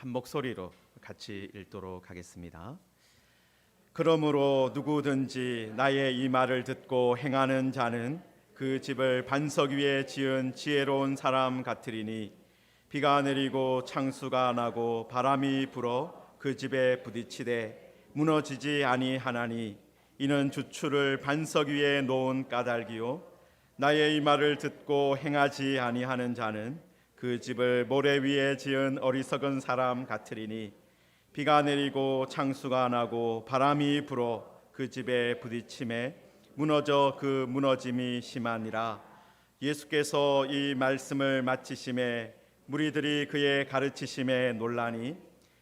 한 목소리로 같이 읽도록 하겠습니다. 그러므로 누구든지 나의 이 말을 듣고 행하는 자는 그 집을 반석 위에 지은 지혜로운 사람 같으리니 비가 내리고 창수가 나고 바람이 불어 그 집에 부딪히되 무너지지 아니하나니 이는 주추를 반석 위에 놓은 까닭이요 나의 이 말을 듣고 행하지 아니하는 자는 그 집을 모래 위에 지은 어리석은 사람 같으리니 비가 내리고 창수가 나고 바람이 불어 그 집에 부딪힘에 무너져 그 무너짐이 심하니라. 예수께서 이 말씀을 마치심에 무리들이 그의 가르치심에 놀라니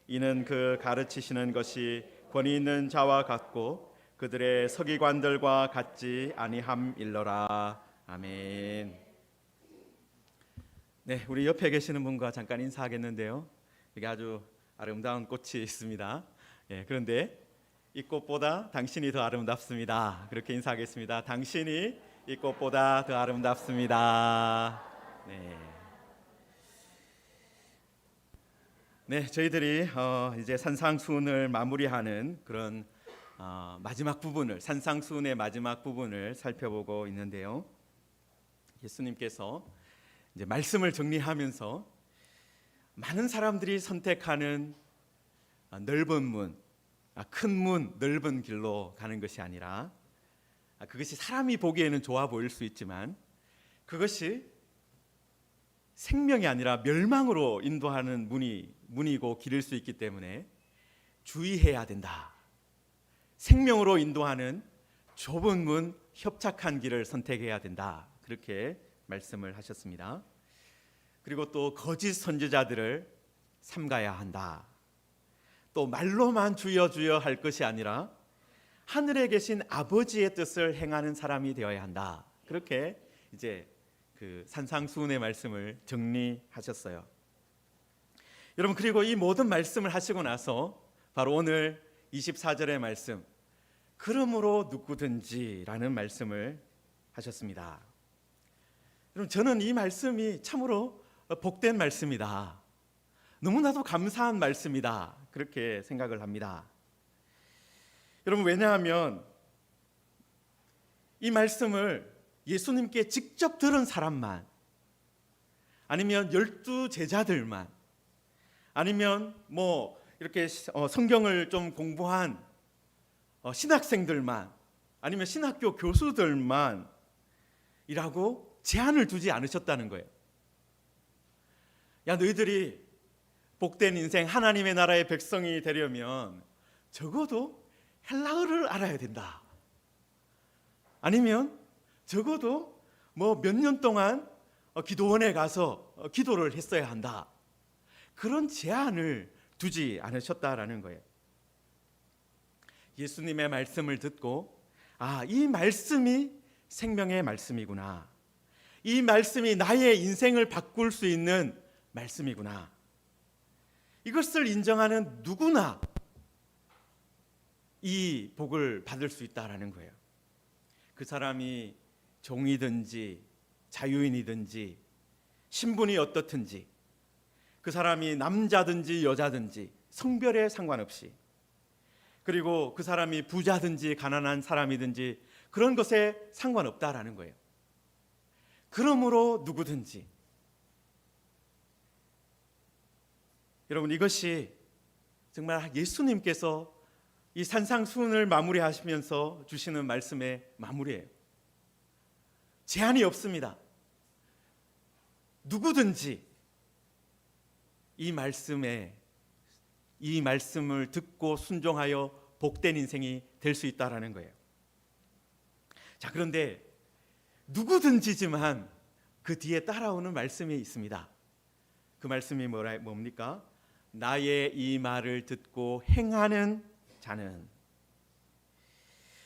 이는 그 가르치시는 것이 권위 있는 자와 같고 그들의 서기관들과 같지 아니함일러라. 아멘. 네, 우리 옆에 계시는 분과 잠깐 인사하겠는데요. 여기 아주 아름다운 꽃이 있습니다. 그런데 이 꽃보다 당신이 더 아름답습니다. 그렇게 인사하겠습니다. 당신이 이 꽃보다 더 아름답습니다. 네, 저희들이 이제 산상수훈을 마무리하는 그런 마지막 부분을, 산상수훈의 마지막 부분을 살펴보고 있는데요. 예수님께서 이제 말씀을 정리하면서 많은 사람들이 선택하는 넓은 문, 큰 문, 넓은 길로 가는 것이 아니라 그것이 사람이 보기에는 좋아 보일 수 있지만 그것이 생명이 아니라 멸망으로 인도하는 문이고 길일 수 있기 때문에 주의해야 된다. 생명으로 인도하는 좁은 문, 협착한 길을 선택해야 된다. 그렇게 말씀을 하셨습니다. 그리고 또 거짓 선지자들을 삼가야 한다. 또 말로만 주여 주여 할 것이 아니라 하늘에 계신 아버지의 뜻을 행하는 사람이 되어야 한다. 그렇게 이제 그 산상수훈의 말씀을 정리하셨어요. 여러분, 그리고 이 모든 말씀을 하시고 나서 바로 오늘 24절의 말씀, 그러므로 누구든지라는 말씀을 하셨습니다. 여러분, 저는 이 말씀이 참으로 복된 말씀이다. 너무나도 감사한 말씀이다. 그렇게 생각을 합니다. 여러분, 왜냐하면 이 말씀을 예수님께 직접 들은 사람만, 아니면 12 제자들만, 아니면 이렇게 성경을 좀 공부한 신학생들만, 아니면 신학교 교수들만 이라고 제한을 두지 않으셨다는 거예요. 야, 너희들이 복된 인생, 하나님의 나라의 백성이 되려면 적어도 헬라어를 알아야 된다. 아니면 적어도 몇 년 동안 기도원에 가서 기도를 했어야 한다. 그런 제한을 두지 않으셨다라는 거예요. 예수님의 말씀을 듣고 이 말씀이 생명의 말씀이구나. 이 말씀이 나의 인생을 바꿀 수 있는 말씀이구나. 이것을 인정하는 누구나 이 복을 받을 수 있다라는 거예요. 그 사람이 종이든지 자유인이든지 신분이 어떻든지, 그 사람이 남자든지 여자든지 성별에 상관없이, 그리고 그 사람이 부자든지 가난한 사람이든지 그런 것에 상관없다라는 거예요. 그러므로 누구든지. 여러분, 이것이 정말 예수님께서 이 산상수훈을 마무리하시면서 주시는 말씀의 마무리예요. 제한이 없습니다. 누구든지 이 말씀을 듣고 순종하여 복된 인생이 될 수 있다라는 거예요. 자, 그런데 누구든지지만 그 뒤에 따라오는 말씀이 있습니다. 그 말씀이 뭡니까? 나의 이 말을 듣고 행하는 자는.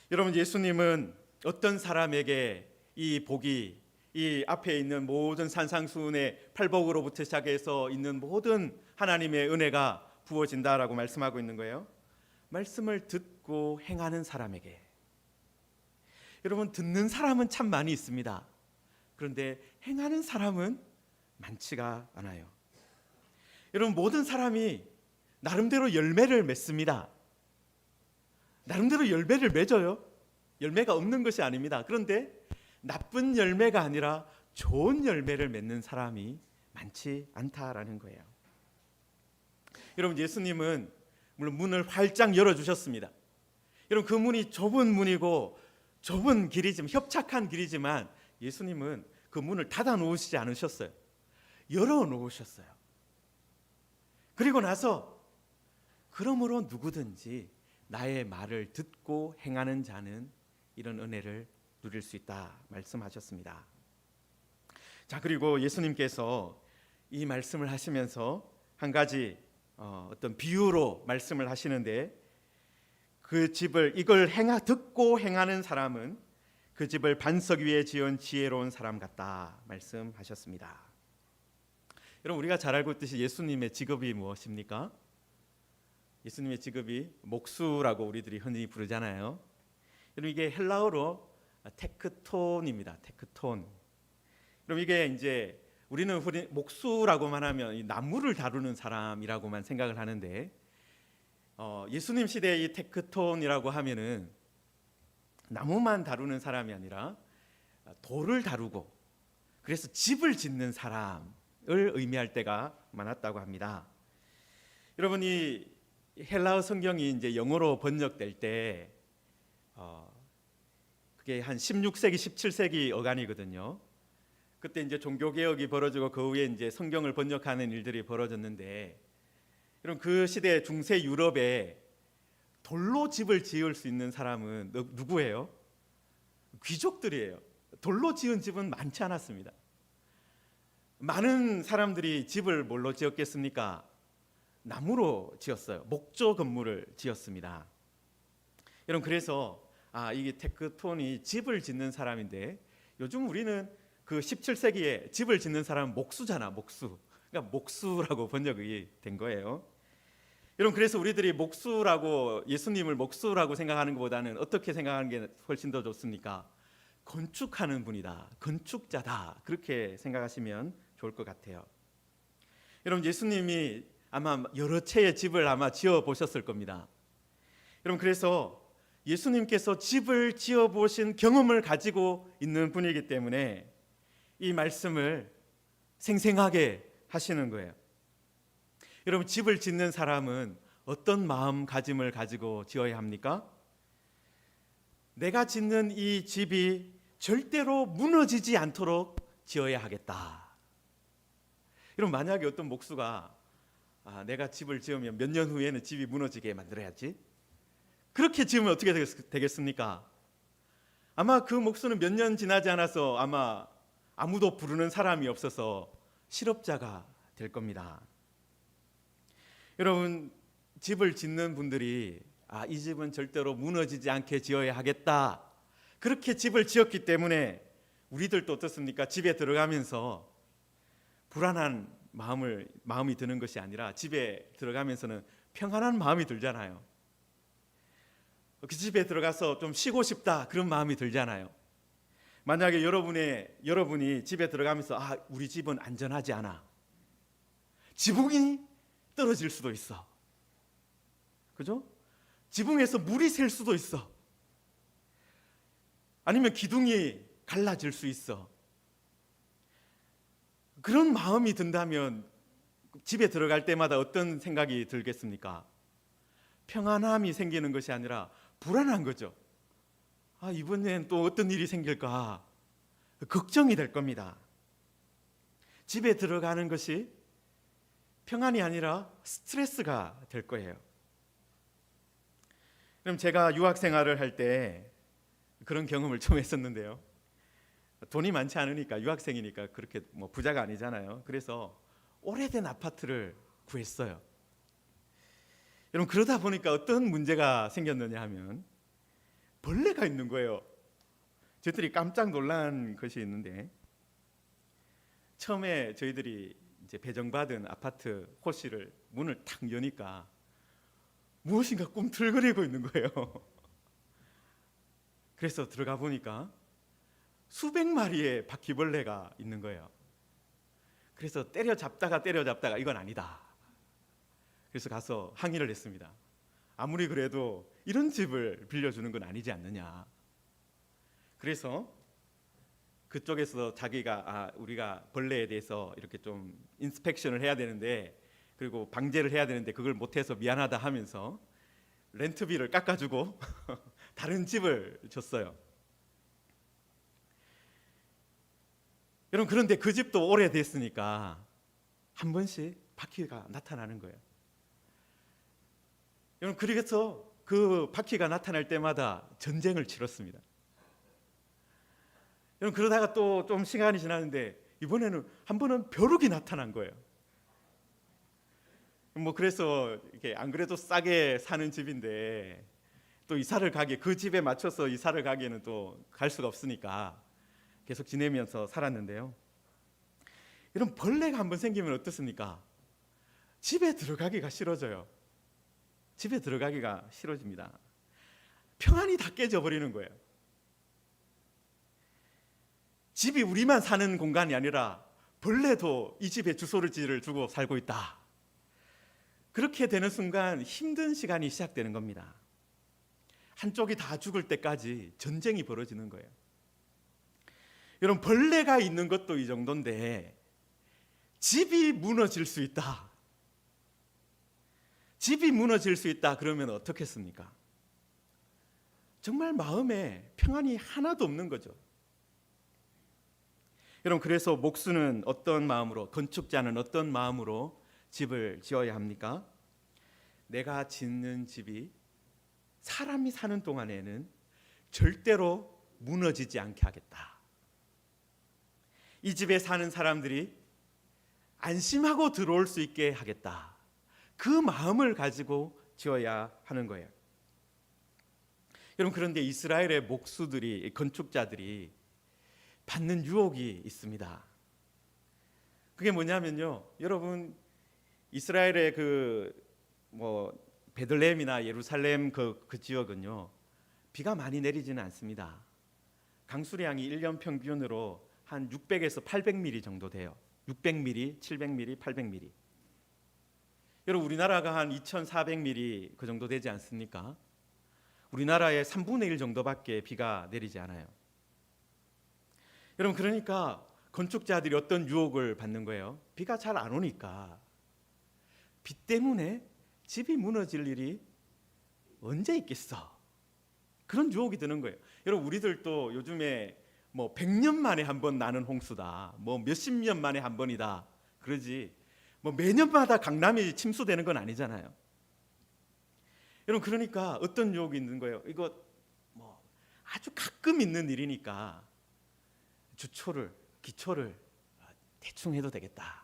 여러분, 예수님은 어떤 사람에게 이 복이, 이 앞에 있는 모든 산상수훈의 팔복으로부터 시작해서 있는 모든 하나님의 은혜가 부어진다라고 말씀하고 있는 거예요? 말씀을 듣고 행하는 사람에게. 여러분, 듣는 사람은 참 많이 있습니다. 그런데 행하는 사람은 많지가 않아요. 여러분, 모든 사람이 나름대로 열매를 맺습니다. 나름대로 열매를 맺어요. 열매가 없는 것이 아닙니다. 그런데 나쁜 열매가 아니라 좋은 열매를 맺는 사람이 많지 않다라는 거예요. 여러분, 예수님은 물론 문을 활짝 열어주셨습니다. 여러분, 그 문이 좁은 문이고 좁은 길이지만, 협착한 길이지만 예수님은 그 문을 닫아 놓으시지 않으셨어요. 열어 놓으셨어요. 그리고 나서 그러므로 누구든지 나의 말을 듣고 행하는 자는 이런 은혜를 누릴 수 있다 말씀하셨습니다. 자, 그리고 예수님께서 이 말씀을 하시면서 한 가지 어떤 비유로 말씀을 하시는데, 그 집을 이걸 듣고 행하는 사람은 그 집을 반석 위에 지은 지혜로운 사람 같다 말씀하셨습니다. 여러분, 우리가 잘 알고 있듯이 예수님의 직업이 무엇입니까? 예수님의 직업이 목수라고 우리들이 흔히 부르잖아요. 여러분, 이게 헬라어로 테크톤입니다. 테크톤. 그럼 이게 이제 우리는 목수라고만 하면 이 나무를 다루는 사람이라고만 생각을 하는데, 예수님 시대의 이 테크톤이라고 하면은 나무만 다루는 사람이 아니라 돌을 다루고, 그래서 집을 짓는 사람을 의미할 때가 많았다고 합니다. 여러분, 이 헬라어 성경이 이제 영어로 번역될 때 그게 한 16세기, 17세기 어간이거든요. 그때 이제 종교 개혁이 벌어지고 그 후에 이제 성경을 번역하는 일들이 벌어졌는데, 여러분, 그 시대 중세 유럽에 돌로 집을 지을 수 있는 사람은 누구예요? 귀족들이에요. 돌로 지은 집은 많지 않았습니다. 많은 사람들이 집을 뭘로 지었겠습니까? 나무로 지었어요. 목조 건물을 지었습니다. 여러분, 그래서 이게 테크톤이 집을 짓는 사람인데, 요즘 우리는 그 17세기에 집을 짓는 사람은 목수잖아, 목수. 그러니까 목수라고 번역이 된 거예요. 여러분, 그래서 우리들이 예수님을 목수라고 생각하는 것보다는 어떻게 생각하는 게 훨씬 더 좋습니까? 건축하는 분이다, 건축자다, 그렇게 생각하시면 좋을 것 같아요. 여러분, 예수님이 아마 여러 채의 집을 아마 지어 보셨을 겁니다. 여러분, 그래서 예수님께서 집을 지어 보신 경험을 가지고 있는 분이기 때문에 이 말씀을 생생하게 하시는 거예요. 여러분, 집을 짓는 사람은 어떤 마음가짐을 가지고 지어야 합니까? 내가 짓는 이 집이 절대로 무너지지 않도록 지어야 하겠다. 여러분, 만약에 어떤 목수가 내가 집을 지으면 몇 년 후에는 집이 무너지게 만들어야지, 그렇게 지으면 어떻게 되겠습니까? 아마 그 목수는 몇 년 지나지 않아서 아마 아무도 부르는 사람이 없어서 실업자가 될 겁니다. 여러분, 집을 짓는 분들이 이 집은 절대로 무너지지 않게 지어야 하겠다, 그렇게 집을 지었기 때문에 우리들도 어떻습니까? 집에 들어가면서 불안한 마음이 드는 것이 아니라 집에 들어가면서는 평안한 마음이 들잖아요. 그 집에 들어가서 좀 쉬고 싶다, 그런 마음이 들잖아요. 만약에 여러분이 집에 들어가면서 우리 집은 안전하지 않아, 지붕이 떨어질 수도 있어, 그죠? 지붕에서 물이 셀 수도 있어, 아니면 기둥이 갈라질 수 있어. 그런 마음이 든다면 집에 들어갈 때마다 어떤 생각이 들겠습니까? 평안함이 생기는 것이 아니라 불안한 거죠. 이번엔 또 어떤 일이 생길까 걱정이 될 겁니다. 집에 들어가는 것이 평안이 아니라 스트레스가 될 거예요. 그럼 제가 유학 생활을 할 때 그런 경험을 좀 했었는데요. 돈이 많지 않으니까, 유학생이니까 그렇게 부자가 아니잖아요. 그래서 오래된 아파트를 구했어요. 여러분, 그러다 보니까 어떤 문제가 생겼느냐 하면 벌레가 있는 거예요. 저희들이 깜짝 놀란 것이 있는데, 처음에 저희들이 이제 배정받은 아파트 호실을 문을 탁 여니까 무엇인가 꿈틀거리고 있는 거예요. 그래서 들어가 보니까 수백 마리의 바퀴벌레가 있는 거예요. 그래서 때려잡다가 이건 아니다, 그래서 가서 항의를 했습니다. 아무리 그래도 이런 집을 빌려주는 건 아니지 않느냐. 그래서 그쪽에서 자기가 우리가 벌레에 대해서 이렇게 좀 인스펙션을 해야 되는데, 그리고 방제를 해야 되는데 그걸 못해서 미안하다 하면서 렌트비를 깎아주고 다른 집을 줬어요. 여러분, 그런데 그 집도 오래됐으니까 한 번씩 바퀴가 나타나는 거예요. 여러분, 그래서 그 바퀴가 나타날 때마다 전쟁을 치렀습니다. 여러분, 그러다가 또 좀 시간이 지났는데 이번에는 한 번은 벼룩이 나타난 거예요. 뭐 그래서 이렇게 안 그래도 싸게 사는 집인데 또 이사를 가게, 그 집에 맞춰서 이사를 가기에는 또 갈 수가 없으니까 계속 지내면서 살았는데요. 이런 벌레가 한번 생기면 어떻습니까? 집에 들어가기가 싫어져요. 집에 들어가기가 싫어집니다. 평안이 다 깨져 버리는 거예요. 집이 우리만 사는 공간이 아니라 벌레도 이 집에 주소지를 두고 살고 있다. 그렇게 되는 순간 힘든 시간이 시작되는 겁니다. 한쪽이 다 죽을 때까지 전쟁이 벌어지는 거예요. 여러분, 벌레가 있는 것도 이 정도인데 집이 무너질 수 있다. 집이 무너질 수 있다 그러면 어떻겠습니까? 정말 마음에 평안이 하나도 없는 거죠. 여러분, 그래서 목수는 어떤 마음으로, 건축자는 어떤 마음으로 집을 지어야 합니까? 내가 짓는 집이 사람이 사는 동안에는 절대로 무너지지 않게 하겠다. 이 집에 사는 사람들이 안심하고 들어올 수 있게 하겠다. 그 마음을 가지고 지어야 하는 거예요. 여러분, 그런데 이스라엘의 목수들이, 건축자들이 받는 유혹이 있습니다. 그게 뭐냐면요, 여러분, 이스라엘의 베들레헴이나 예루살렘 그 지역은요, 비가 많이 내리지는 않습니다. 강수량이 1년 평균으로 한 600에서 800mm 정도 돼요. 600mm, 700mm, 800mm. 여러분, 우리나라가 한 2400mm 그 정도 되지 않습니까? 우리나라의 3분의 1 정도밖에 비가 내리지 않아요. 여러분, 그러니까 건축자들이 어떤 유혹을 받는 거예요? 비가 잘 안 오니까 비 때문에 집이 무너질 일이 언제 있겠어? 그런 유혹이 드는 거예요. 여러분, 우리들도 요즘에 뭐 100년 만에 한 번 나는 홍수다, 뭐 몇십 년 만에 한 번이다 그러지, 뭐 매년마다 강남이 침수되는 건 아니잖아요. 여러분, 그러니까 어떤 유혹이 있는 거예요? 이거 뭐 아주 가끔 있는 일이니까 기초를 대충 해도 되겠다.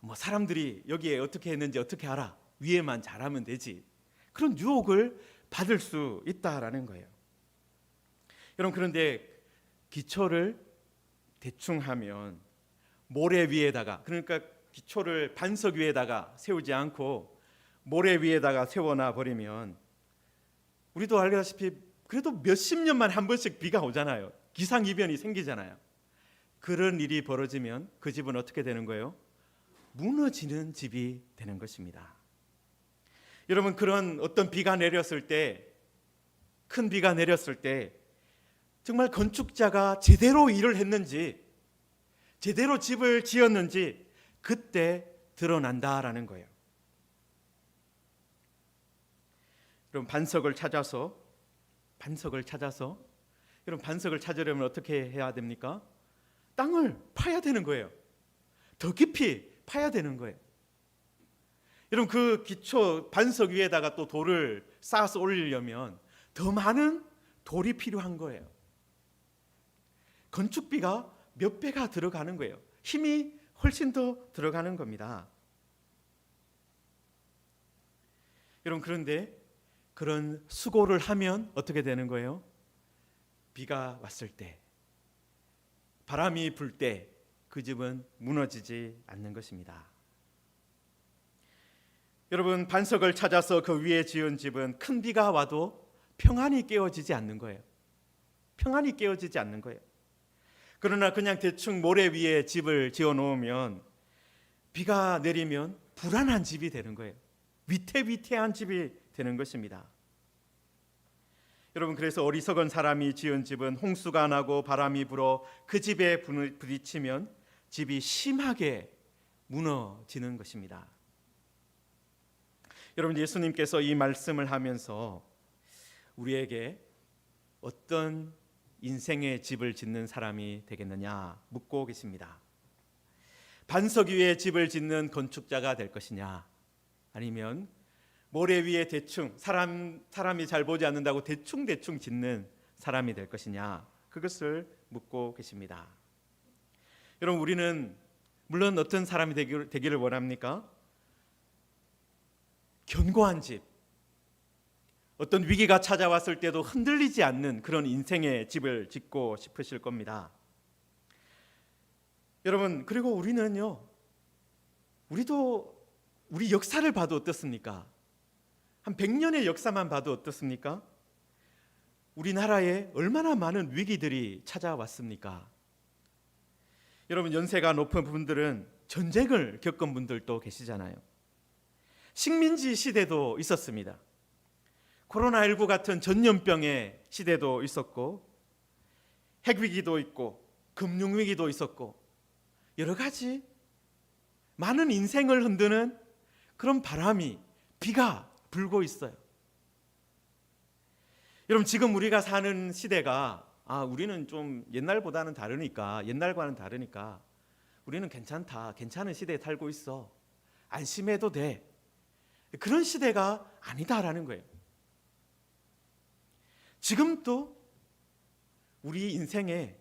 뭐 사람들이 여기에 어떻게 했는지 어떻게 알아? 위에만 잘하면 되지. 그런 유혹을 받을 수 있다라는 거예요. 여러분, 그런데 기초를 대충 하면 모래 위에다가, 그러니까 기초를 반석 위에다가 세우지 않고 모래 위에다가 세워놔 버리면, 우리도 알다시피 그래도 몇십 년 만에 한 번씩 비가 오잖아요. 기상이변이 생기잖아요. 그런 일이 벌어지면 그 집은 어떻게 되는 거예요? 무너지는 집이 되는 것입니다. 여러분, 그런 어떤 비가 내렸을 때, 큰 비가 내렸을 때 정말 건축자가 제대로 일을 했는지, 제대로 집을 지었는지 그때 드러난다라는 거예요. 여러분, 반석을 찾아서 여러분, 반석을 찾으려면 어떻게 해야 됩니까? 땅을 파야 되는 거예요. 더 깊이 파야 되는 거예요. 여러분, 그 기초 반석 위에다가 또 돌을 쌓아서 올리려면 더 많은 돌이 필요한 거예요. 건축비가 몇 배가 들어가는 거예요. 힘이 훨씬 더 들어가는 겁니다. 여러분, 그런데 그런 수고를 하면 어떻게 되는 거예요? 비가 왔을 때, 바람이 불 때 그 집은 무너지지 않는 것입니다. 여러분, 반석을 찾아서 그 위에 지은 집은 큰 비가 와도 평안히 깨어지지 않는 거예요. 평안히 깨어지지 않는 거예요. 그러나 그냥 대충 모래 위에 집을 지어 놓으면 비가 내리면 불안한 집이 되는 거예요. 위태위태한 집이 되는 것입니다. 여러분, 그래서 어리석은 사람이 지은 집은 홍수가 나고 바람이 불어 그 집에 부딪히면 집이 심하게 무너지는 것입니다. 여러분, 예수님께서 이 말씀을 하면서 우리에게 어떤 인생의 집을 짓는 사람이 되겠느냐 묻고 계십니다. 반석 위에 집을 짓는 건축자가 될 것이냐, 아니면 모래 위에 대충 사람이 잘 보지 않는다고 대충 짓는 사람이 될 것이냐, 그것을 묻고 계십니다. 여러분, 우리는 물론 어떤 사람이 되기를 원합니까? 견고한 집, 어떤 위기가 찾아왔을 때도 흔들리지 않는 그런 인생의 집을 짓고 싶으실 겁니다. 여러분, 그리고 우리도 우리 역사를 봐도 어떻습니까? 한 100년의 역사만 봐도 어떻습니까? 우리나라에 얼마나 많은 위기들이 찾아왔습니까? 여러분, 연세가 높은 분들은 전쟁을 겪은 분들도 계시잖아요. 식민지 시대도 있었습니다. 코로나19 같은 전염병의 시대도 있었고, 핵위기도 있고, 금융위기도 있었고, 여러 가지 많은 인생을 흔드는 그런 바람이, 비가 불고 있어요. 여러분, 지금 우리가 사는 시대가 우리는 좀 옛날과는 다르니까 우리는 괜찮다, 괜찮은 시대에 살고 있어, 안심해도 돼, 그런 시대가 아니다라는 거예요. 지금도 우리 인생에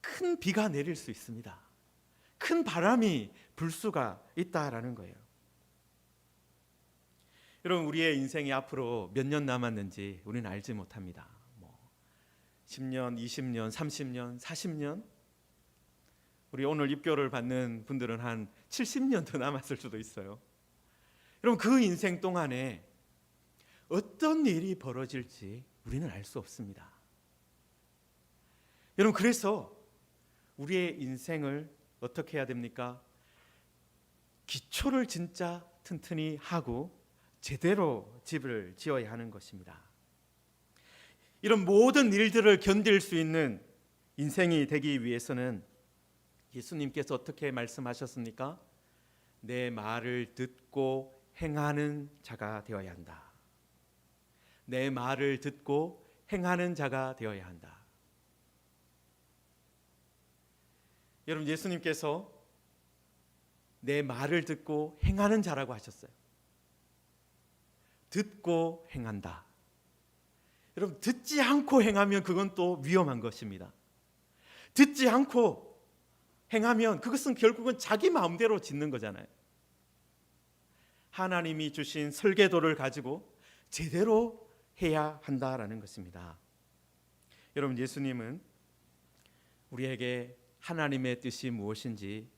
큰 비가 내릴 수 있습니다. 큰 바람이 불 수가 있다라는 거예요. 여러분, 우리의 인생이 앞으로 몇 년 남았는지 우리는 알지 못합니다. 10년, 20년, 30년, 40년, 우리 오늘 입교를 받는 분들은 한 70년 더 남았을 수도 있어요. 여러분, 그 인생 동안에 어떤 일이 벌어질지 우리는 알 수 없습니다. 여러분, 그래서 우리의 인생을 어떻게 해야 됩니까? 기초를 진짜 튼튼히 하고 제대로 집을 지어야 하는 것입니다. 이런 모든 일들을 견딜 수 있는 인생이 되기 위해서는 예수님께서 어떻게 말씀하셨습니까? 내 말을 듣고 행하는 자가 되어야 한다. 내 말을 듣고 행하는 자가 되어야 한다. 여러분, 예수님께서 내 말을 듣고 행하는 자라고 하셨어요. 듣고 행한다. 여러분, 듣지 않고 행하면 그건 또 위험한 것입니다. 듣지 않고 행하면 그것은 결국은 자기 마음대로 짓는 거잖아요. 하나님이 주신 설계도를 가지고 제대로 해야 한다라는 것입니다. 여러분, 예수님은 우리에게 하나님의 뜻이 무엇인지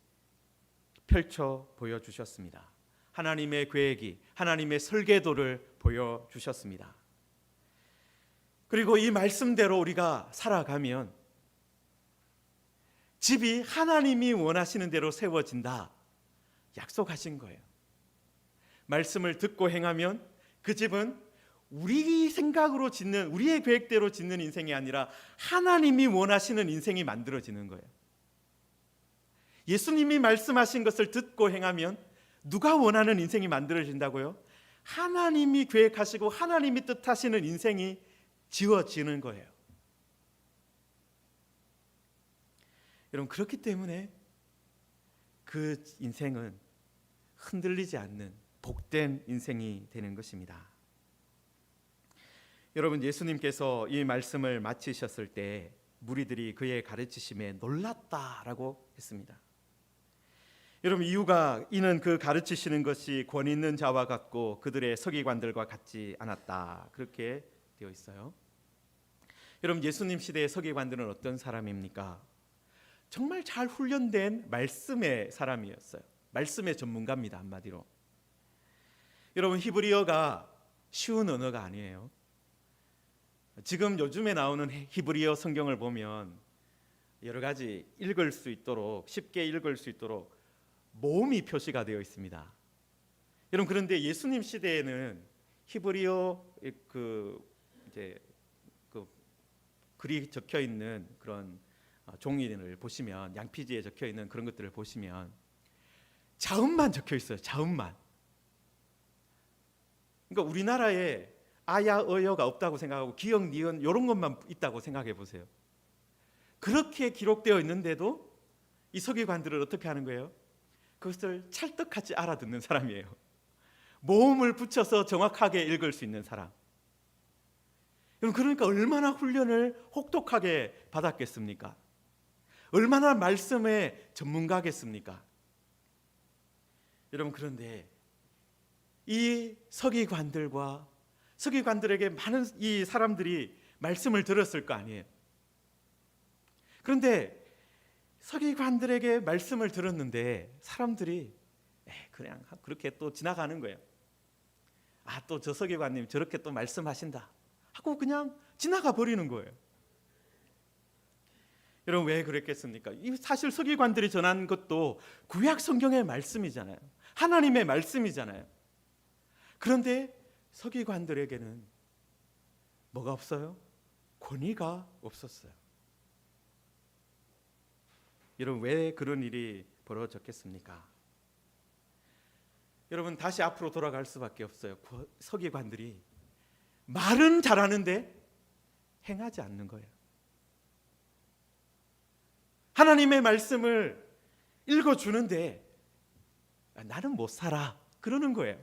펼쳐 보여주셨습니다. 하나님의 계획이, 하나님의 설계도를 보여주셨습니다. 그리고 이 말씀대로 우리가 살아가면 집이 하나님이 원하시는 대로 세워진다 약속하신 거예요. 말씀을 듣고 행하면 그 집은 우리 생각으로 짓는, 우리의 계획대로 짓는 인생이 아니라 하나님이 원하시는 인생이 만들어지는 거예요. 예수님이 말씀하신 것을 듣고 행하면 누가 원하는 인생이 만들어진다고요? 하나님이 계획하시고 하나님이 뜻하시는 인생이 지어지는 거예요. 여러분, 그렇기 때문에 그 인생은 흔들리지 않는 복된 인생이 되는 것입니다. 여러분, 예수님께서 이 말씀을 마치셨을 때 무리들이 그의 가르치심에 놀랐다라고 했습니다. 여러분, 이는 그 가르치시는 것이 권위 있는 자와 같고 그들의 서기관들과 같지 않았다, 그렇게 되어 있어요. 여러분, 예수님 시대의 서기관들은 어떤 사람입니까? 정말 잘 훈련된 말씀의 사람이었어요. 말씀의 전문가입니다, 한마디로. 여러분, 히브리어가 쉬운 언어가 아니에요. 지금 요즘에 나오는 히브리어 성경을 보면 여러 가지 읽을 수 있도록, 쉽게 읽을 수 있도록 모음이 표시가 되어 있습니다. 여러분, 그런데 예수님 시대에는 히브리어 이제 글이 적혀 있는 그런 종이를 보시면, 양피지에 적혀 있는 그런 것들을 보시면 자음만 적혀 있어요. 자음만. 그러니까 우리나라에 아야 어여가 없다고 생각하고 기역 니은 이런 것만 있다고 생각해 보세요. 그렇게 기록되어 있는데도 이 서기관들은 어떻게 하는 거예요? 그것을 찰떡같이 알아듣는 사람이에요. 모음을 붙여서 정확하게 읽을 수 있는 사람. 그러니까 얼마나 훈련을 혹독하게 받았겠습니까? 얼마나 말씀의 전문가겠습니까? 여러분, 그런데 이 서기관들에게 많은 이 사람들이 말씀을 들었을 거 아니에요. 그런데 서기관들에게 말씀을 들었는데 사람들이 그냥 그렇게 또 지나가는 거예요. 또 저 서기관님 저렇게 또 말씀하신다 하고 그냥 지나가 버리는 거예요. 여러분, 왜 그랬겠습니까? 사실 서기관들이 전한 것도 구약 성경의 말씀이잖아요. 하나님의 말씀이잖아요. 그런데 서기관들에게는 뭐가 없어요? 권위가 없었어요. 여러분, 왜 그런 일이 벌어졌겠습니까? 여러분, 다시 앞으로 돌아갈 수밖에 없어요. 서기관들이 말은 잘하는데 행하지 않는 거예요. 하나님의 말씀을 읽어주는데 나는 못 살아 그러는 거예요.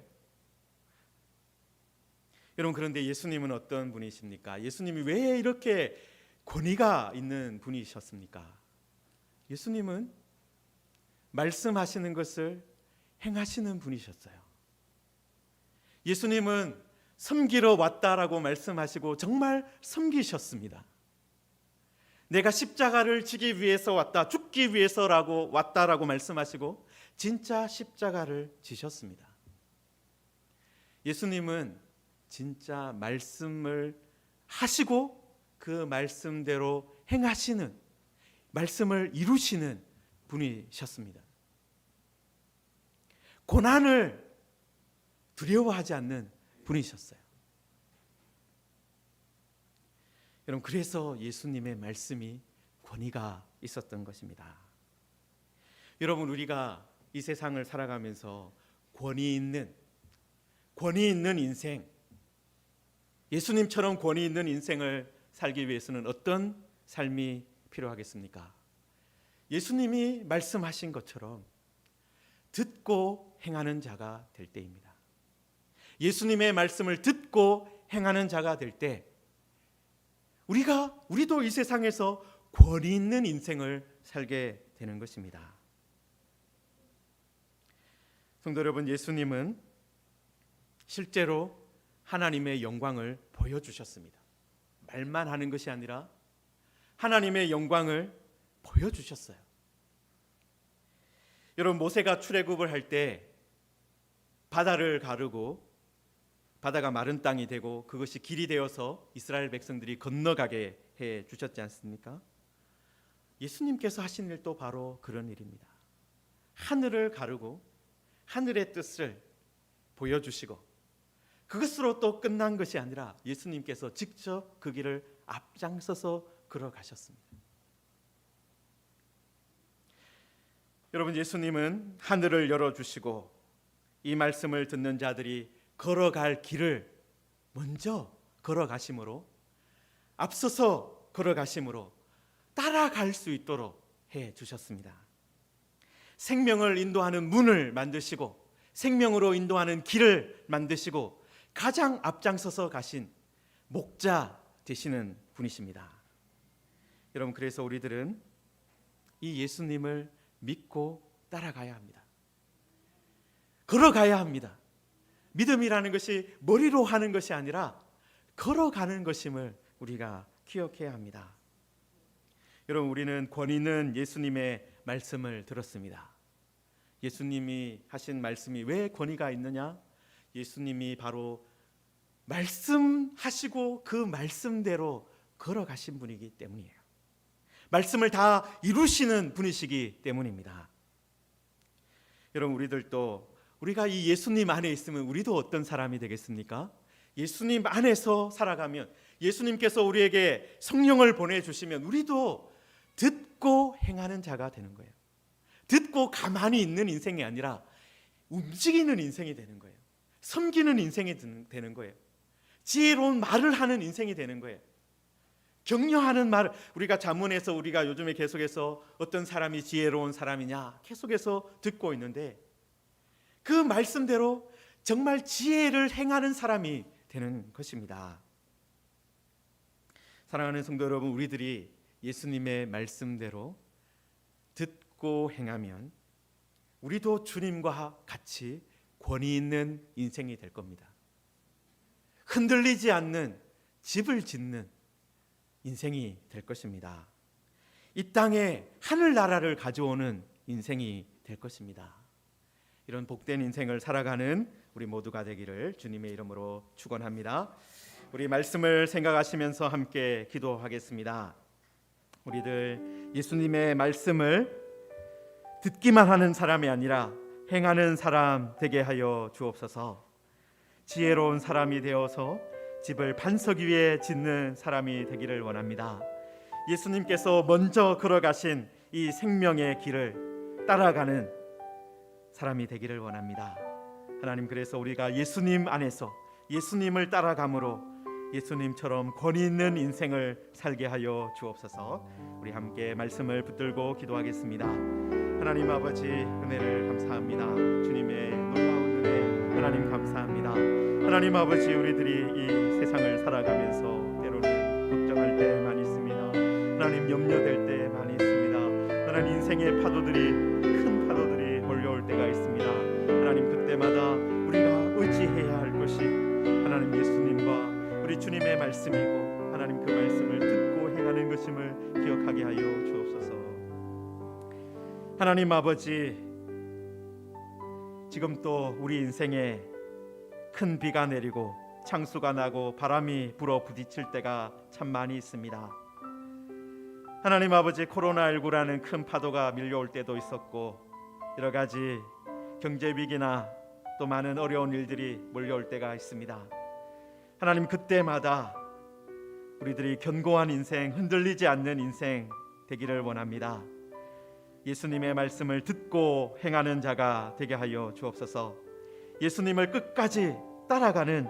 여러분, 그런데 예수님은 어떤 분이십니까? 예수님이 왜 이렇게 권위가 있는 분이셨습니까? 예수님은 말씀하시는 것을 행하시는 분이셨어요. 예수님은 섬기러 왔다라고 말씀하시고 정말 섬기셨습니다. 내가 십자가를 지기 위해서 왔다, 죽기 위해서라고 왔다라고 말씀하시고 진짜 십자가를 지셨습니다. 예수님은 진짜 말씀을 하시고 그 말씀대로 행하시는, 말씀을 이루시는 분이셨습니다. 고난을 두려워하지 않는 분이셨어요. 여러분, 그래서 예수님의 말씀이 권위가 있었던 것입니다. 여러분, 우리가 이 세상을 살아가면서 권위 있는 인생, 예수님처럼 권위 있는 인생을 살기 위해서는 어떤 삶이 필요하겠습니까? 예수님이 말씀하신 것처럼 듣고 행하는 자가 될 때입니다. 예수님의 말씀을 듣고 행하는 자가 될 때 우리도 이 세상에서 권위 있는 인생을 살게 되는 것입니다. 성도 여러분, 예수님은 실제로 하나님의 영광을 보여주셨습니다. 말만 하는 것이 아니라 하나님의 영광을 보여주셨어요. 여러분, 모세가 출애굽을 할 때 바다를 가르고 바다가 마른 땅이 되고 그것이 길이 되어서 이스라엘 백성들이 건너가게 해 주셨지 않습니까? 예수님께서 하신 일도 바로 그런 일입니다. 하늘을 가르고 하늘의 뜻을 보여주시고 그것으로 또 끝난 것이 아니라 예수님께서 직접 그 길을 앞장서서 걸어가셨습니다. 여러분, 예수님은 하늘을 열어주시고 이 말씀을 듣는 자들이 걸어갈 길을 먼저 걸어가심으로, 앞서서 걸어가심으로 따라갈 수 있도록 해 주셨습니다. 생명을 인도하는 문을 만드시고 생명으로 인도하는 길을 만드시고 가장 앞장서서 가신 목자 되시는 분이십니다. 여러분, 그래서 우리들은 이 예수님을 믿고 따라가야 합니다. 걸어가야 합니다. 믿음이라는 것이 머리로 하는 것이 아니라 걸어가는 것임을 우리가 기억해야 합니다. 여러분, 우리는 권위 있는 예수님의 말씀을 들었습니다. 예수님이 하신 말씀이 왜 권위가 있느냐? 예수님이 바로 말씀하시고 그 말씀대로 걸어가신 분이기 때문이에요. 말씀을 다 이루시는 분이시기 때문입니다. 여러분, 우리들도 우리가 이 예수님 안에 있으면 우리도 어떤 사람이 되겠습니까? 예수님 안에서 살아가면, 예수님께서 우리에게 성령을 보내주시면 우리도 듣고 행하는 자가 되는 거예요. 듣고 가만히 있는 인생이 아니라 움직이는 인생이 되는 거예요. 섬기는 인생이 되는 거예요. 지혜로운 말을 하는 인생이 되는 거예요. 격려하는 말, 우리가 잠언에서 우리가 요즘에 계속해서 어떤 사람이 지혜로운 사람이냐 계속해서 듣고 있는데, 그 말씀대로 정말 지혜를 행하는 사람이 되는 것입니다. 사랑하는 성도 여러분, 우리들이 예수님의 말씀대로 듣고 행하면 우리도 주님과 같이 권위 있는 인생이 될 겁니다. 흔들리지 않는 집을 짓는 인생이 될 것입니다. 이 땅에 하늘나라를 가져오는 인생이 될 것입니다. 이런 복된 인생을 살아가는 우리 모두가 되기를 주님의 이름으로 축원합니다. 우리 말씀을 생각하시면서 함께 기도하겠습니다. 우리들 예수님의 말씀을 듣기만 하는 사람이 아니라 행하는 사람 되게 하여 주옵소서. 지혜로운 사람이 되어서 집을 반석 위에 짓는 사람이 되기를 원합니다. 예수님께서 먼저 걸어가신 이 생명의 길을 따라가는 사람이 되기를 원합니다. 하나님, 그래서 우리가 예수님 안에서 예수님을 따라감으로 예수님처럼 권위 있는 인생을 살게 하여 주옵소서. 우리 함께 말씀을 붙들고 기도하겠습니다. 하나님 아버지, 은혜를 감사합니다. 주님의 놀라운 은혜 하나님 감사합니다. 하나님 아버지, 우리들이 이 세상을 살아가면서 때로는 걱정할 때 많이 있습니다. 하나님, 염려될 때 많이 있습니다. 하나님, 인생의 파도들이 큰 파도들이 몰려올 때가 있습니다. 하나님, 그때마다 우리가 의지해야 할 것이 하나님 예수님과 우리 주님의 말씀이고, 하나님 그 말씀을 듣고 행하는 것임을 기억하게 하여 주옵소서. 하나님 아버지, 지금 또 우리 인생에 큰 비가 내리고 창수가 나고 바람이 불어 부딪힐 때가 참 많이 있습니다. 하나님 아버지, 코로나19라는 큰 파도가 밀려올 때도 있었고, 여러 가지 경제 위기나 또 많은 어려운 일들이 몰려올 때가 있습니다. 하나님, 그때마다 우리들이 견고한 인생, 흔들리지 않는 인생 되기를 원합니다. 예수님의 말씀을 듣고 행하는 자가 되게 하여 주옵소서. 예수님을 끝까지 따라가는